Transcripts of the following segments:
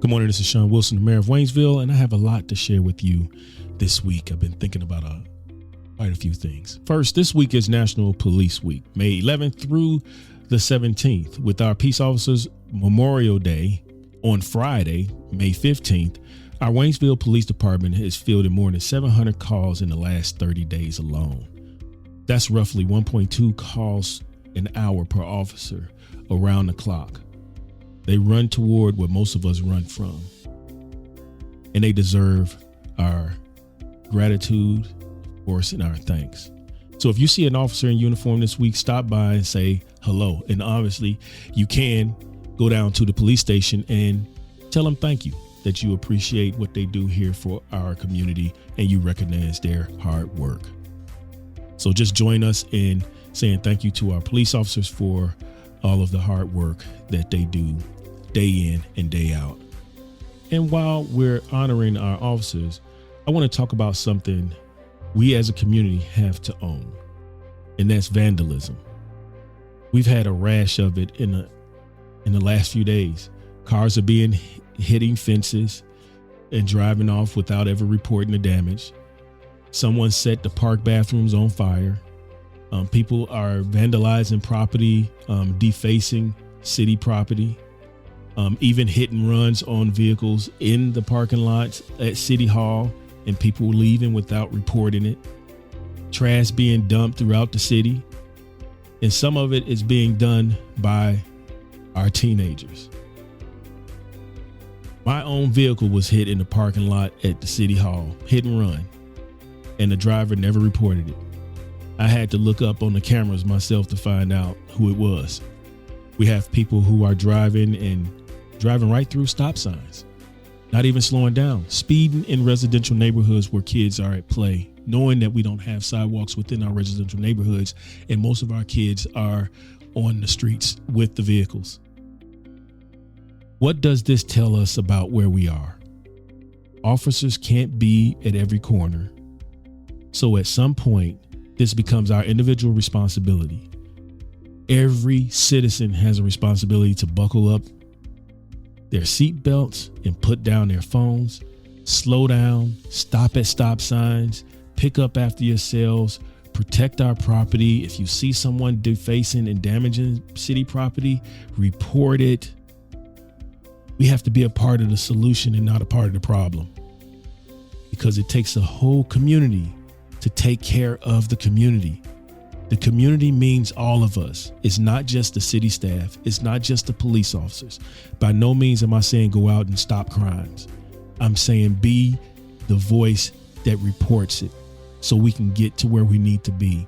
Good morning, this is Sean Wilson, the mayor of Waynesville, and I have a lot to share with you this week. I've been thinking about quite a few things. First, this week is National Police Week, May 11th through the 17th, with our Peace Officers Memorial Day on Friday, May 15th. Our Waynesville Police Department has fielded more than 700 calls in the last 30 days alone. That's roughly 1.2 calls an hour per officer around the clock. They run toward what most of us run from, and they deserve our gratitude, of course, and our thanks. So if you see an officer in uniform this week, stop by and say hello. And obviously, you can go down to the police station and tell them thank you, that you appreciate what they do here for our community and you recognize their hard work. So just join us in saying thank you to our police officers for all of the hard work that they do day in and day out. And while we're honoring our officers, I want to talk about something we as a community have to own, and that's vandalism. We've had a rash of it in the last few days. Cars are hitting fences and driving off without ever reporting the damage. Someone set the park bathrooms on fire. People are vandalizing property, defacing city property, even hit and runs on vehicles in the parking lots at City Hall, and people leaving without reporting it. Trash being dumped throughout the city, and some of it is being done by our teenagers. My own vehicle was hit in the parking lot at the City Hall, hit and run, and the driver never reported it. I had to look up on the cameras myself to find out who it was. We have people who are driving right through stop signs, not even slowing down, speeding in residential neighborhoods where kids are at play, knowing that we don't have sidewalks within our residential neighborhoods, and most of our kids are on the streets with the vehicles. What does this tell us about where we are? Officers can't be at every corner. So at some point, this becomes our individual responsibility. Every citizen has a responsibility to buckle up their seat belts and put down their phones, slow down, stop at stop signs, pick up after yourselves, protect our property. If you see someone defacing and damaging city property, report it. We have to be a part of the solution and not a part of the problem, because it takes a whole community to take care of the community. The community means all of us. It's not just the city staff. It's not just the police officers. By no means am I saying go out and stop crimes. I'm saying be the voice that reports it so we can get to where we need to be.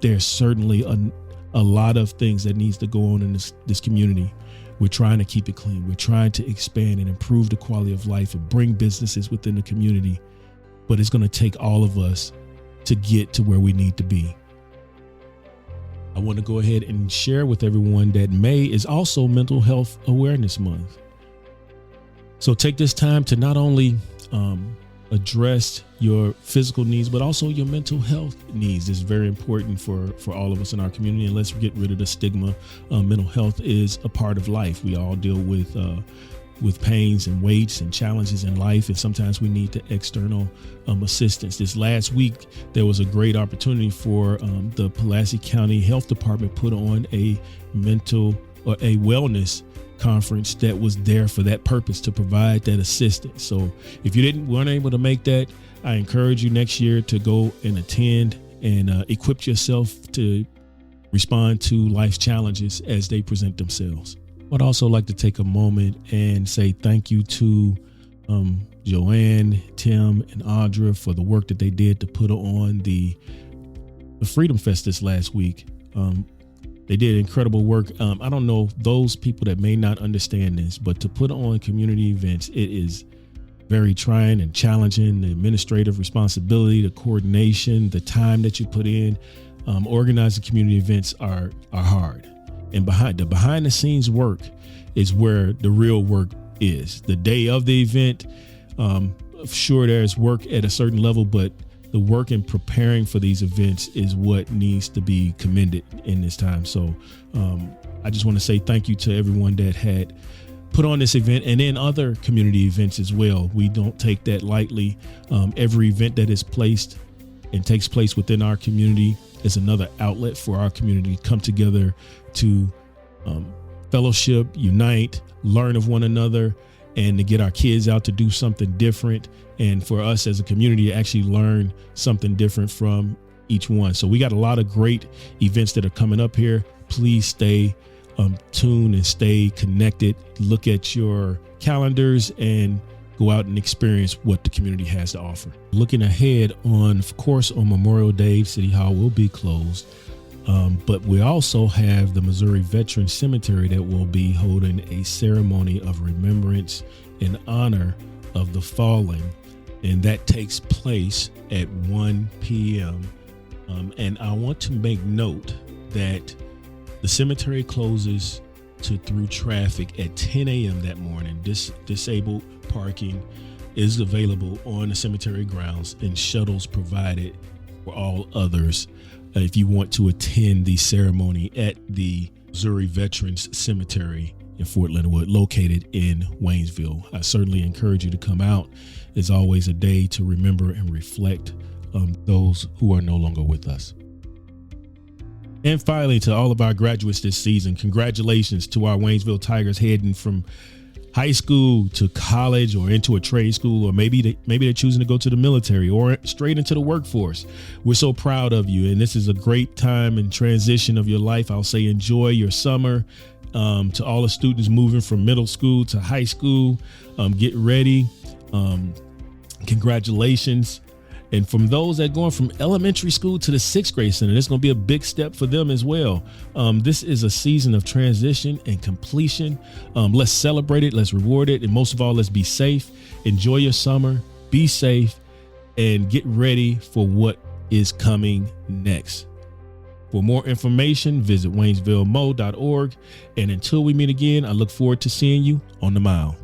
There's certainly a lot of things that needs to go on in this community. We're trying to keep it clean. We're trying to expand and improve the quality of life and bring businesses within the community. But it's going to take all of us to get to where we need to be. I want to go ahead and share with everyone that May is also Mental Health Awareness Month. So take this time to not only address your physical needs, but also your mental health needs. It's very important for all of us in our community. And let's get rid of the stigma. Mental health is a part of life. We all deal with pains and weights and challenges in life, and sometimes we need the external assistance. This last week, there was a great opportunity for the Pulaski County Health Department put on a mental or a wellness conference that was there for that purpose, to provide that assistance. So if you weren't able to make that, I encourage you next year to go and attend and equip yourself to respond to life's challenges as they present themselves. I'd also like to take a moment and say thank you to Joanne, Tim, and Audra for the work that they did to put on the Freedom Fest this last week. They did incredible work. I don't know those people that may not understand this, but to put on community events, it is very trying and challenging. The administrative responsibility, the coordination, the time that you put in, organizing community events are hard. And behind the scenes work is where the real work is. The day of the event, sure, there's work at a certain level, but the work in preparing for these events is what needs to be commended in this time. So I just want to say thank you to everyone that had put on this event, and then other community events as well. We don't take that lightly. Every event that is placed and takes place within our community is another outlet for our community to come together to fellowship, unite, learn of one another, and to get our kids out to do something different. And for us as a community to actually learn something different from each one. So we got a lot of great events that are coming up here. Please stay tuned and stay connected. Look at your calendars and go out and experience what the community has to offer. Looking ahead, of course, on Memorial Day, City Hall will be closed. But we also have the Missouri Veteran Cemetery that will be holding a ceremony of remembrance in honor of the fallen. And that takes place at 1 p.m. And I want to make note that the cemetery closes through traffic at 10 a.m. that morning. Disabled parking is available on the cemetery grounds, and shuttles provided for all others if you want to attend the ceremony at the Missouri Veterans Cemetery in Fort Leonard Wood, located in Waynesville. I certainly encourage you to come out. It's always a day to remember and reflect on those who are no longer with us. And finally, to all of our graduates this season, congratulations to our Waynesville Tigers heading from high school to college or into a trade school, or maybe they're choosing to go to the military or straight into the workforce. We're so proud of you, and this is a great time and transition of your life. I'll say enjoy your summer. To all the students moving from middle school to high school, get ready. Congratulations. And from those that are going from elementary school to the 6th grade center, it's going to be a big step for them as well. This is a season of transition and completion. Let's celebrate it. Let's reward it. And most of all, let's be safe. Enjoy your summer. Be safe and get ready for what is coming next. For more information, visit waynesvillemo.org. And until we meet again, I look forward to seeing you on the mile.